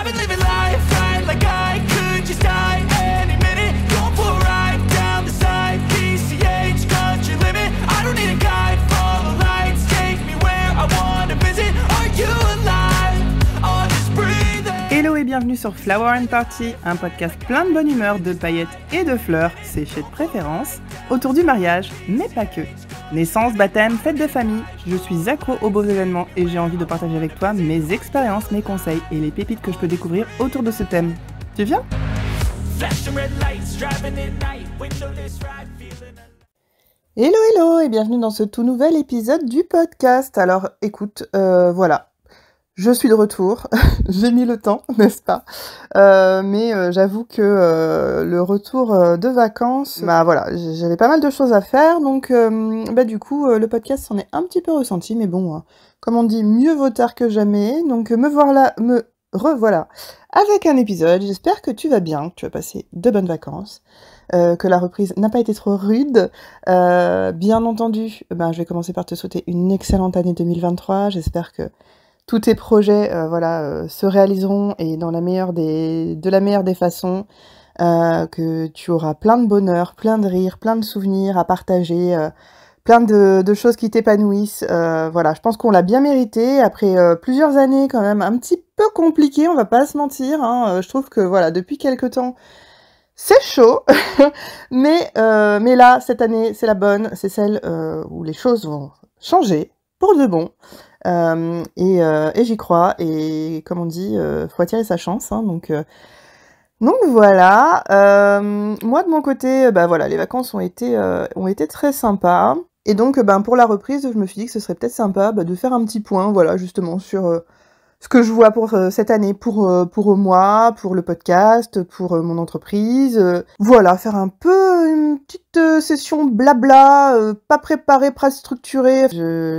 I've been living life right like I could just die any minute. Going for a ride down the side, PCH country limit. I don't need a guide, follow lights, take me where I wanna visit. Are you alive? Or just breathing? Hello et bienvenue sur Flower and Party, un podcast plein de bonne humeur, de paillettes et de fleurs, séchées de préférence, autour du mariage, mais pas que. Naissance, baptême, fête de famille, je suis accro aux beaux événements et j'ai envie de partager avec toi mes expériences, mes conseils et les pépites que je peux découvrir autour de ce thème. Tu viens ? Hello hello et bienvenue dans ce tout nouvel épisode du podcast. Alors écoute, voilà. Je suis de retour, j'ai mis le temps, n'est-ce pas ? Mais j'avoue que le retour de vacances, voilà, j'avais pas mal de choses à faire, donc du coup, le podcast s'en est un petit peu ressenti, mais bon, comme on dit, mieux vaut tard que jamais, donc me revoilà avec un épisode. J'espère que tu vas bien, que tu vas passer de bonnes vacances, que la reprise n'a pas été trop rude. Bien entendu, je vais commencer par te souhaiter une excellente année 2023, j'espère que tous tes projets se réaliseront et de la meilleure des façons, que tu auras plein de bonheur, plein de rire, plein de souvenirs à partager, plein de choses qui t'épanouissent. Je pense qu'on l'a bien mérité après plusieurs années quand même un petit peu compliquées, on va pas se mentir, hein. Je trouve que depuis quelque temps, c'est chaud, mais là, cette année, c'est la bonne, c'est celle où les choses vont changer pour de bon. Et j'y crois, et comme on dit, faut attirer sa chance, hein, donc voilà. Moi de mon côté, les vacances ont été très sympas, et donc pour la reprise, je me suis dit que ce serait peut-être sympa de faire un petit point, justement sur ce que je vois pour cette année, pour moi, pour le podcast, pour mon entreprise. Faire un peu une petite session blabla, pas préparée, pas structurée.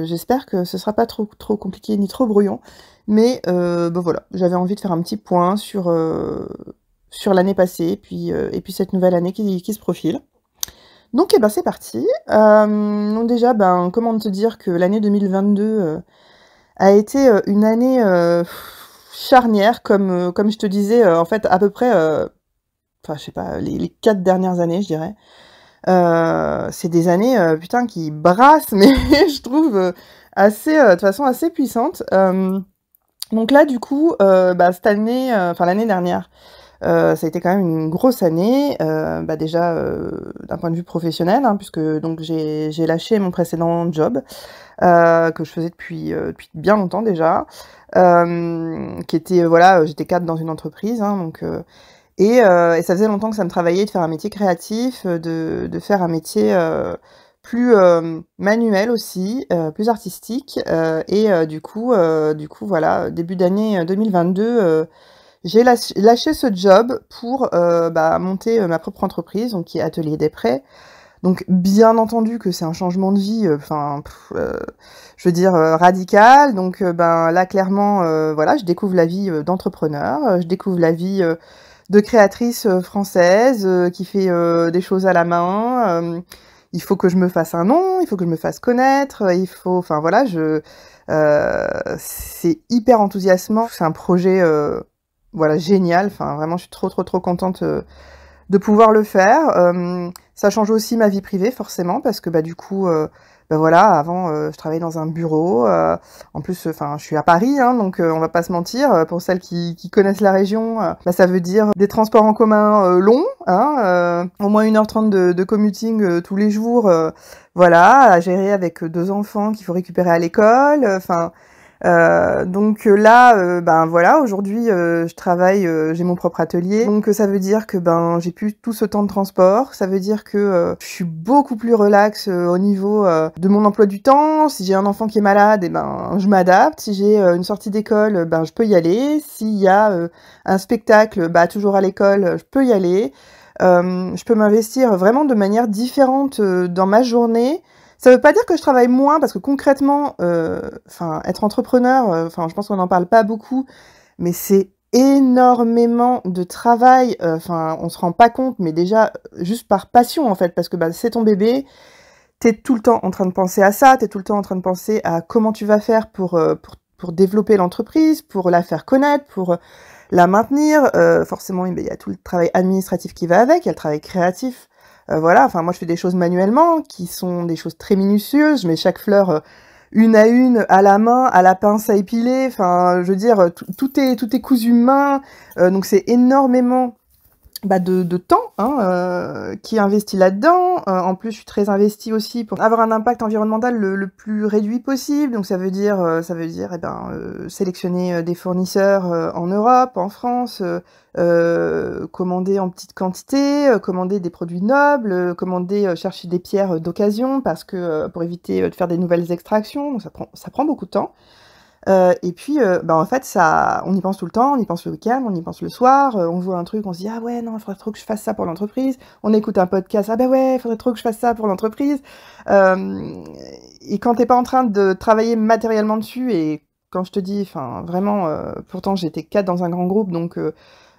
J'espère que ce sera pas trop compliqué ni trop brouillon. Mais j'avais envie de faire un petit point sur l'année passée, et puis cette nouvelle année qui se profile. Donc c'est parti. Donc déjà, comment te dire que l'année 2022... a été une année charnière, comme je te disais, en fait, à peu près, les 4 dernières années, je dirais. C'est des années, qui brassent, mais je trouve de façon assez puissante. Donc là, du coup, cette année, l'année dernière, ça a été quand même une grosse année, déjà d'un point de vue professionnel, hein, puisque donc j'ai lâché mon précédent job, que je faisais depuis bien longtemps déjà, qui était j'étais cadre dans une entreprise, hein, et ça faisait longtemps que ça me travaillait de faire un métier créatif, de faire un métier plus manuel aussi, plus artistique, du coup début d'année 2022, j'ai lâché ce job pour monter ma propre entreprise, donc qui est Atelier des Prêts. Donc bien entendu que c'est un changement de vie, radical. Donc là clairement, je découvre la vie d'entrepreneur, je découvre la vie de créatrice française qui fait des choses à la main. Il faut que je me fasse un nom, il faut que je me fasse connaître, c'est hyper enthousiasmant. C'est un projet génial. Vraiment, je suis trop contente de pouvoir le faire. Ça change aussi ma vie privée, forcément, parce que avant, je travaillais dans un bureau. En plus, je suis à Paris, hein, donc on va pas se mentir. Pour celles qui connaissent la région, ça veut dire des transports en commun longs, hein, au moins 1h30 de commuting tous les jours, à gérer avec 2 enfants qu'il faut récupérer à l'école. Aujourd'hui, je travaille, j'ai mon propre atelier, donc ça veut dire que j'ai plus tout ce temps de transport, ça veut dire que je suis beaucoup plus relax au niveau de mon emploi du temps. Si j'ai un enfant qui est malade, je m'adapte. Si j'ai une sortie d'école, je peux y aller. S'il y a un spectacle, toujours à l'école, je peux y aller. Je peux m'investir vraiment de manière différente dans ma journée. Ça veut pas dire que je travaille moins, parce que concrètement, être entrepreneur, je pense qu'on n'en parle pas beaucoup, mais c'est énormément de travail. On se rend pas compte, mais déjà, juste par passion, en fait, parce que c'est ton bébé, t'es tout le temps en train de penser à ça, t'es tout le temps en train de penser à comment tu vas faire pour pour développer l'entreprise, pour la faire connaître, pour la maintenir. Forcément, il y a tout le travail administratif qui va avec, il y a le travail créatif. Voilà, enfin moi je fais des choses manuellement, qui sont des choses très minutieuses. Je mets chaque fleur une à la main, à la pince à épiler. Enfin, je veux dire, tout est cousu main. Donc c'est énormément de temps qui est investi là-dedans. En plus, je suis très investie aussi pour avoir un impact environnemental le plus réduit possible. Donc ça veut dire sélectionner des fournisseurs en Europe, en France, commander en petite quantité, commander des produits nobles, chercher des pierres d'occasion parce que pour éviter de faire des nouvelles extractions. Donc ça prend beaucoup de temps. Et puis, en fait, on y pense tout le temps, on y pense le week-end, on y pense le soir, on voit un truc, on se dit: «Ah ouais, non, il faudrait trop que je fasse ça pour l'entreprise». On écoute un podcast: «Ah bah ouais, il faudrait trop que je fasse ça pour l'entreprise». Et quand t'es pas en train de travailler matériellement dessus, et quand je te dis, enfin, vraiment, pourtant j'étais 4 dans un grand groupe, donc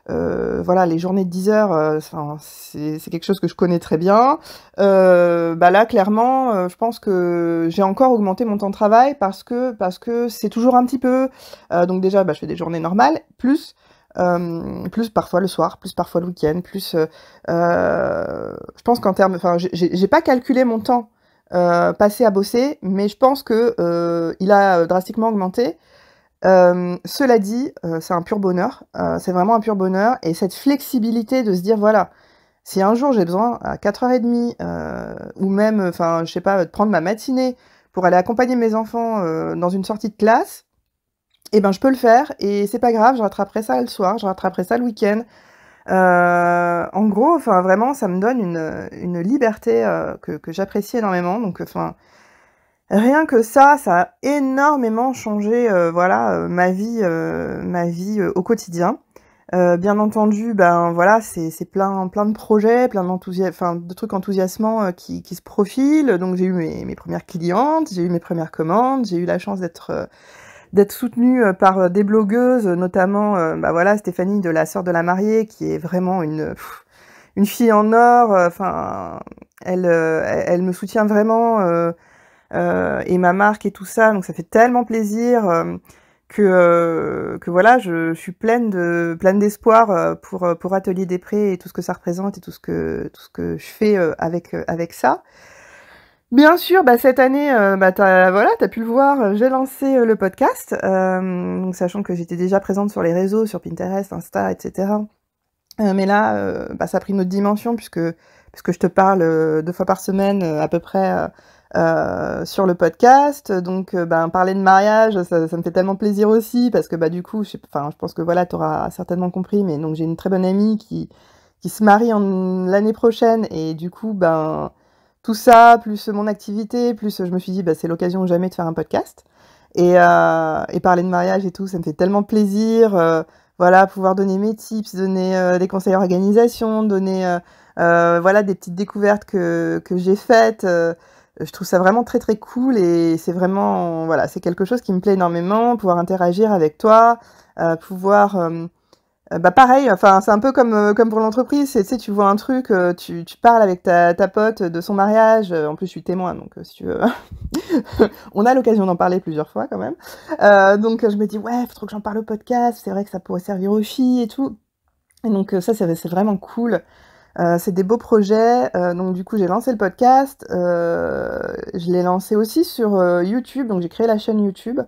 voilà, les journées de 10 heures, c'est quelque chose que je connais très bien. Là, clairement, je pense que j'ai encore augmenté mon temps de travail parce que c'est toujours un petit peu. Donc déjà, je fais des journées normales, plus parfois le soir, plus parfois le week-end, je pense qu'en termes, enfin, j'ai pas calculé mon temps passé à bosser, mais je pense que il a drastiquement augmenté. Cela dit, c'est un pur bonheur, c'est vraiment un pur bonheur, et cette flexibilité de se dire: «Voilà, si un jour j'ai besoin à 4h30, ou même, enfin, je sais pas, de prendre ma matinée pour aller accompagner mes enfants, dans une sortie de classe, et ben, je peux le faire et c'est pas grave, je rattraperai ça le soir, je rattraperai ça le week-end». En gros, enfin, vraiment, ça me donne une liberté, que j'apprécie énormément, donc enfin, rien que ça a énormément changé, ma vie au quotidien. Bien entendu, voilà, c'est plein de projets, plein de trucs enthousiasmants, qui se profilent. Donc j'ai eu mes premières clientes, j'ai eu mes premières commandes, j'ai eu la chance d'être soutenue par des blogueuses, notamment voilà, Stéphanie de la sœur de la mariée, qui est vraiment une fille en or. Enfin, elle me soutient vraiment. Et ma marque et tout ça, donc ça fait tellement plaisir que voilà, je suis pleine d'espoir pour Atelier des Prés et tout ce que ça représente et tout ce que je fais avec ça. Bien sûr, cette année, t'as pu le voir, j'ai lancé le podcast, donc sachant que j'étais déjà présente sur les réseaux, sur Pinterest, Insta, etc. Mais là, ça a pris une autre dimension puisque je te parle 2 fois par semaine à peu près sur le podcast. Donc parler de mariage, ça me fait tellement plaisir aussi parce que du coup, je pense que voilà, t'auras certainement compris, mais donc j'ai une très bonne amie qui se marie l'année prochaine, et du coup tout ça, plus mon activité, plus je me suis dit c'est l'occasion ou jamais de faire un podcast. Et parler de mariage et tout, ça me fait tellement plaisir. Voilà, pouvoir donner mes tips, donner des conseils organisation, donner voilà, des petites découvertes que j'ai faites. Je trouve ça vraiment très très cool, et c'est vraiment, voilà, c'est quelque chose qui me plaît énormément, pouvoir interagir avec toi, pouvoir pareil, enfin c'est un peu comme pour l'entreprise, tu sais, tu vois un truc, tu parles avec ta pote de son mariage, en plus je suis témoin, donc si tu veux, on a l'occasion d'en parler plusieurs fois quand même. Donc je me dis: «Ouais, faut trop que j'en parle au podcast, c'est vrai que ça pourrait servir aux filles et tout». Et donc ça c'est vraiment cool. C'est des beaux projets, donc du coup j'ai lancé le podcast, je l'ai lancé aussi sur YouTube, donc j'ai créé la chaîne YouTube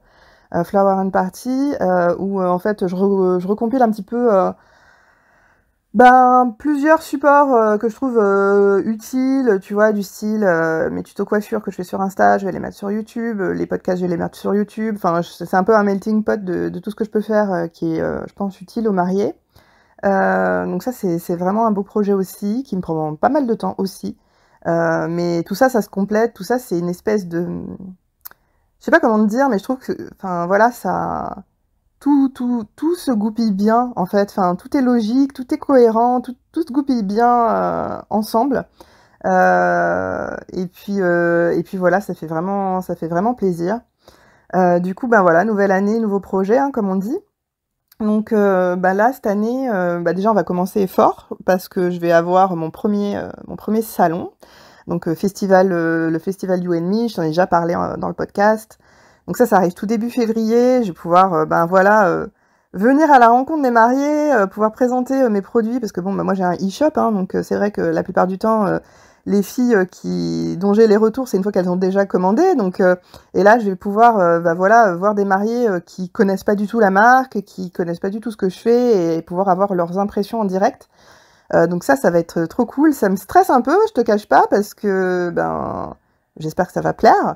Flower and Party, où en fait je recompile un petit peu plusieurs supports que je trouve utiles, tu vois, du style mes tutos coiffure que je fais sur Insta, je vais les mettre sur YouTube, les podcasts je vais les mettre sur YouTube, enfin c'est un peu un melting pot de tout ce que je peux faire, qui est je pense utile aux mariés. Donc ça c'est vraiment un beau projet aussi, qui me prend pas mal de temps aussi. Mais tout ça se complète, tout ça c'est une espèce de... Je sais pas comment te dire, mais je trouve que, enfin voilà, ça... Tout se goupille bien, en fait. Enfin, tout est logique, tout est cohérent, tout se goupille bien ensemble. Et puis voilà, ça fait vraiment plaisir. Du coup, voilà, nouvelle année, nouveau projet, hein, comme on dit. Donc là, cette année, déjà, on va commencer fort parce que je vais avoir mon premier salon. Donc le festival You and Me, je t'en ai déjà parlé dans le podcast. Donc ça arrive tout début février. Je vais pouvoir, venir à la rencontre des mariés, pouvoir présenter mes produits, parce que bon, moi j'ai un e-shop, hein, donc c'est vrai que la plupart du temps, les filles dont j'ai les retours, c'est une fois qu'elles ont déjà commandé. Donc, et là, je vais pouvoir voir des mariés qui connaissent pas du tout la marque, qui connaissent pas du tout ce que je fais, et pouvoir avoir leurs impressions en direct. Donc ça va être trop cool. Ça me stresse un peu, je te cache pas, parce que j'espère que ça va plaire.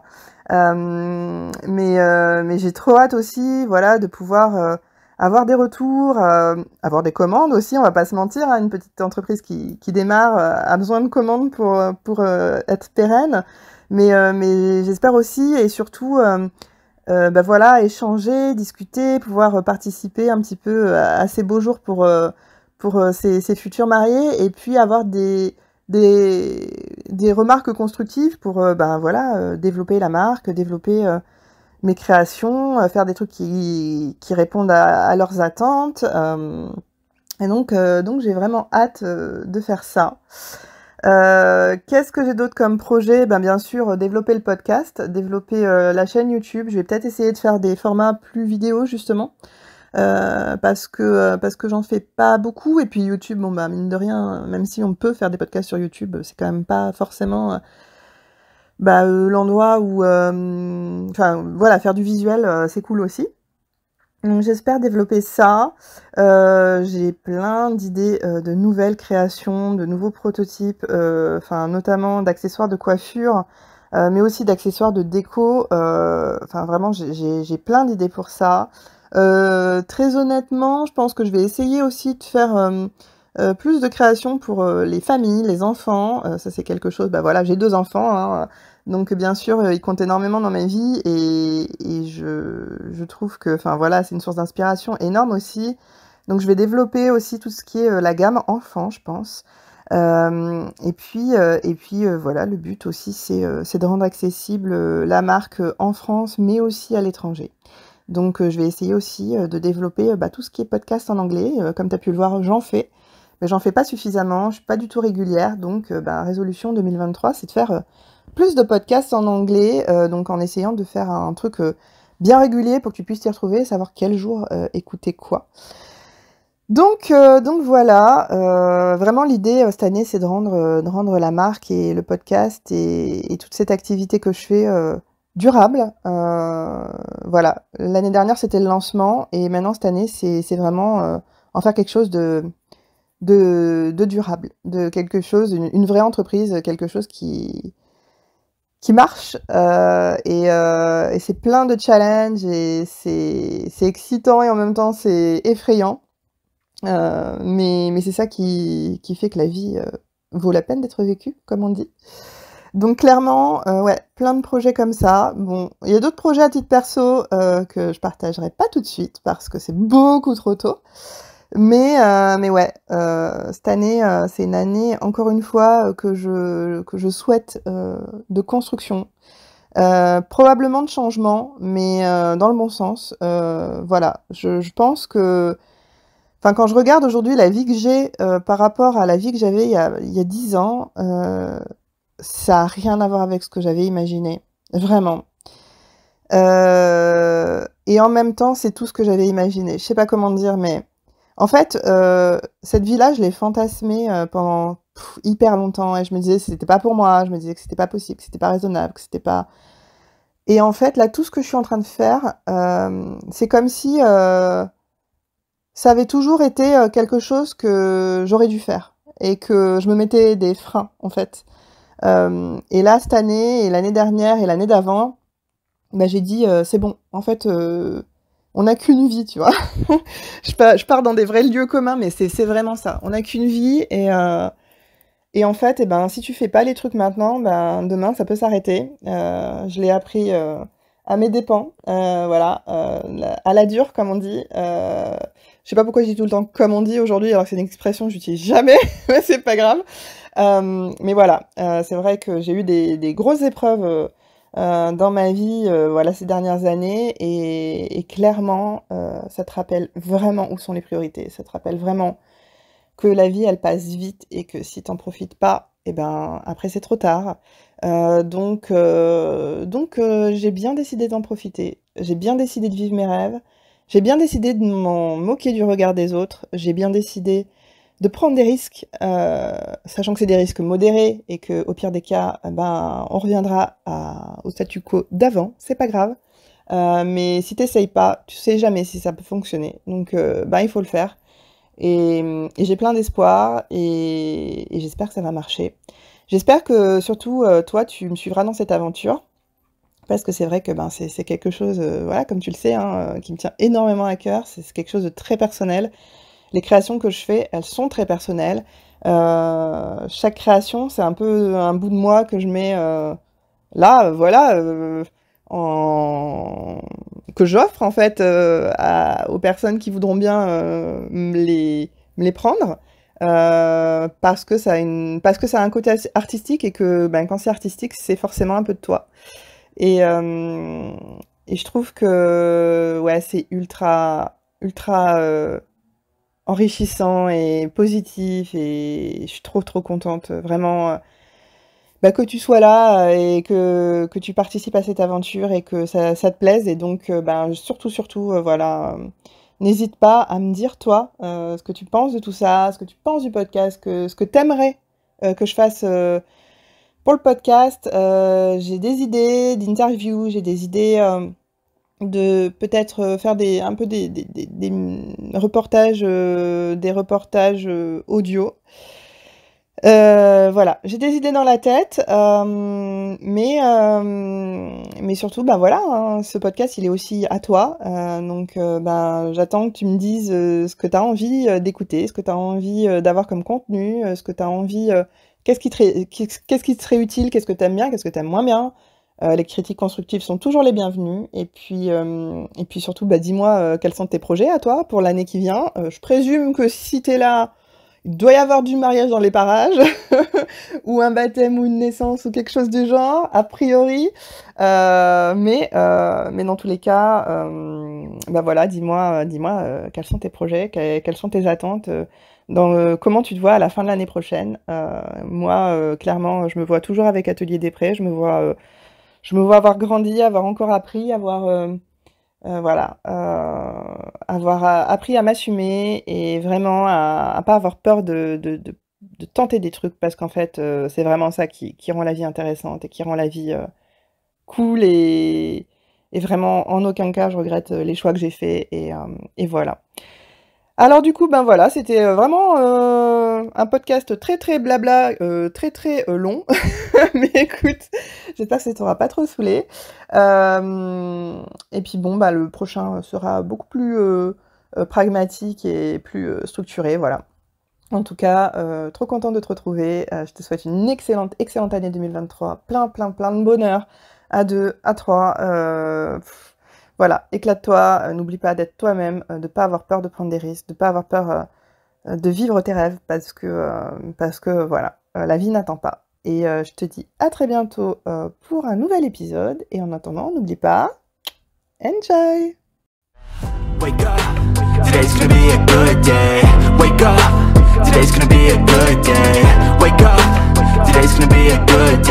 Mais j'ai trop hâte aussi, voilà, de pouvoir avoir des retours, avoir des commandes aussi. On va pas se mentir, hein, une petite entreprise qui démarre a besoin de commandes pour être pérenne. Mais j'espère aussi et surtout échanger, discuter, pouvoir participer un petit peu à ces beaux jours pour ces futurs mariés, et puis avoir des remarques constructives pour développer la marque, développer mes créations, faire des trucs qui répondent à leurs attentes. Et donc j'ai vraiment hâte de faire ça. Qu'est-ce que j'ai d'autre comme projet? Bien sûr, développer le podcast, développer la chaîne YouTube. Je vais peut-être essayer de faire des formats plus vidéo, justement. Parce que j'en fais pas beaucoup, et puis YouTube, mine de rien, même si on peut faire des podcasts sur YouTube, c'est quand même pas forcément l'endroit où faire du visuel, c'est cool aussi. Donc j'espère développer ça. J'ai plein d'idées de nouvelles créations, de nouveaux prototypes, notamment d'accessoires de coiffure, mais aussi d'accessoires de déco. Vraiment, j'ai plein d'idées pour ça. Très honnêtement, je pense que je vais essayer aussi de faire plus de créations pour les familles, les enfants. Ça, c'est quelque chose. J'ai 2 enfants, hein, donc bien sûr, ils comptent énormément dans ma vie, et je trouve que, c'est une source d'inspiration énorme aussi. Donc je vais développer aussi tout ce qui est la gamme enfant, je pense. Et puis voilà, le but aussi, c'est de rendre accessible la marque en France, mais aussi à l'étranger. Donc je vais essayer aussi de développer tout ce qui est podcast en anglais. Comme tu as pu le voir, j'en fais. Mais j'en fais pas suffisamment, je suis pas du tout régulière. Donc résolution 2023, c'est de faire plus de podcasts en anglais. Donc en essayant de faire un truc bien régulier pour que tu puisses t'y retrouver, savoir quel jour écouter quoi. Donc voilà, vraiment l'idée cette année, c'est de rendre la marque et le podcast et toute cette activité que je fais durable. Voilà, l'année dernière c'était le lancement, et maintenant cette année c'est vraiment en faire quelque chose de durable, de quelque chose, une vraie entreprise, quelque chose qui marche, et c'est plein de challenges, et c'est excitant, et en même temps c'est effrayant. Mais c'est ça qui fait que la vie vaut la peine d'être vécue, comme on dit. Donc clairement, plein de projets comme ça. Bon, il y a d'autres projets à titre perso que je partagerai pas tout de suite parce que c'est beaucoup trop tôt. Mais cette année, c'est une année, encore une fois, que je souhaite de construction. Probablement de changement, mais dans le bon sens. Voilà, je pense que... quand je regarde aujourd'hui la vie que j'ai par rapport à la vie que j'avais il y a 10 ans, ça n'a rien à voir avec ce que j'avais imaginé. Vraiment. Et en même temps, c'est tout ce que j'avais imaginé. Je sais pas comment dire, mais... En fait, cette vie-là, je l'ai fantasmée pendant hyper longtemps, et je me disais que c'était pas pour moi, je me disais que c'était pas possible, que c'était pas raisonnable, que c'était pas... Et en fait, là, tout ce que je suis en train de faire, c'est comme si... ça avait toujours été quelque chose que j'aurais dû faire, et que je me mettais des freins, en fait. Et là, cette année, et l'année dernière, et l'année d'avant, j'ai dit, c'est bon, en fait, on n'a qu'une vie, tu vois. Je pars dans des vrais lieux communs, mais c'est vraiment ça. On n'a qu'une vie, et en fait, si tu fais pas les trucs maintenant, demain, ça peut s'arrêter. Je l'ai appris à mes dépens, voilà, à la dure, comme on dit. Je sais pas pourquoi je dis tout le temps comme on dit aujourd'hui, alors que c'est une expression que j'utilise jamais, mais c'est pas grave. Mais voilà, c'est vrai que j'ai eu des grosses épreuves dans ma vie, voilà, ces dernières années, et clairement, ça te rappelle vraiment où sont les priorités. Ça te rappelle vraiment que la vie, elle passe vite, et que si t'en profites pas, et ben après c'est trop tard. J'ai bien décidé d'en profiter. J'ai bien décidé de vivre mes rêves. J'ai bien décidé de m'en moquer du regard des autres. J'ai bien décidé de prendre des risques, sachant que c'est des risques modérés et qu'au pire des cas, ben, on reviendra au statu quo d'avant, c'est pas grave. Mais si t'essayes pas, tu sais jamais si ça peut fonctionner. Donc, ben, il faut le faire. Et j'ai plein d'espoir et j'espère que ça va marcher. J'espère que surtout, toi, tu me suivras dans cette aventure. Parce que c'est vrai que ben, c'est quelque chose, voilà, comme tu le sais, hein, qui me tient énormément à cœur. C'est quelque chose de très personnel. Les créations que je fais, elles sont très personnelles. Chaque création, c'est un peu un bout de moi que je mets là, voilà, que j'offre en fait aux personnes qui voudront bien me les prendre. Parce que ça a un côté artistique et que ben, quand c'est artistique, c'est forcément un peu de toi. Et je trouve que ouais, c'est ultra enrichissant et positif et je suis trop contente vraiment bah, que tu sois là et que tu participes à cette aventure et que ça te plaise et donc ben, surtout voilà, n'hésite pas à me dire toi ce que tu penses de tout ça, ce que tu penses du podcast, ce que t'aimerais que je fasse pour le podcast. J'ai des idées d'interviews, j'ai des idées de peut-être faire des reportages, audio. Voilà, j'ai des idées dans la tête, mais surtout, ben voilà, hein, ce podcast, il est aussi à toi. Donc, ben, j'attends que tu me dises ce que tu as envie d'écouter, ce que tu as envie d'avoir comme contenu, ce que tu as envie, qu'est-ce qui te serait utile, qu'est-ce que tu aimes bien, qu'est-ce que tu aimes moins bien. Les critiques constructives sont toujours les bienvenues. Et puis surtout, bah, dis-moi quels sont tes projets à toi pour l'année qui vient. Je présume que si t'es là, il doit y avoir du mariage dans les parages, ou un baptême ou une naissance ou quelque chose du genre, a priori. Mais dans tous les cas, bah voilà, dis-moi quels sont tes projets, quelles sont tes attentes. Comment tu te vois à la fin de l'année prochaine. Moi, clairement, je me vois toujours avec Atelier des Prés, je me vois avoir grandi, avoir encore appris, avoir appris à m'assumer et vraiment à pas avoir peur de tenter des trucs parce qu'en fait, c'est vraiment ça qui rend la vie intéressante et qui rend la vie cool et vraiment en aucun cas je regrette les choix que j'ai faits et voilà. Alors du coup, ben voilà, c'était vraiment un podcast très blabla, très long. Mais écoute, j'espère que ça t'aura pas trop saoulé. Et puis bon, bah le prochain sera beaucoup plus pragmatique et plus structuré, voilà. En tout cas, trop contente de te retrouver. Je te souhaite une excellente année 2023. Plein de bonheur à 2, à 3. Voilà, éclate-toi, n'oublie pas d'être toi-même, de pas avoir peur de prendre des risques, de pas avoir peur de vivre tes rêves parce que voilà, la vie n'attend pas. Et je te dis à très bientôt pour un nouvel épisode. Et en attendant, n'oublie pas, enjoy! Wake up, today's gonna be a good day. Wake up, today's gonna be a good day. Wake up, today's gonna be a good day.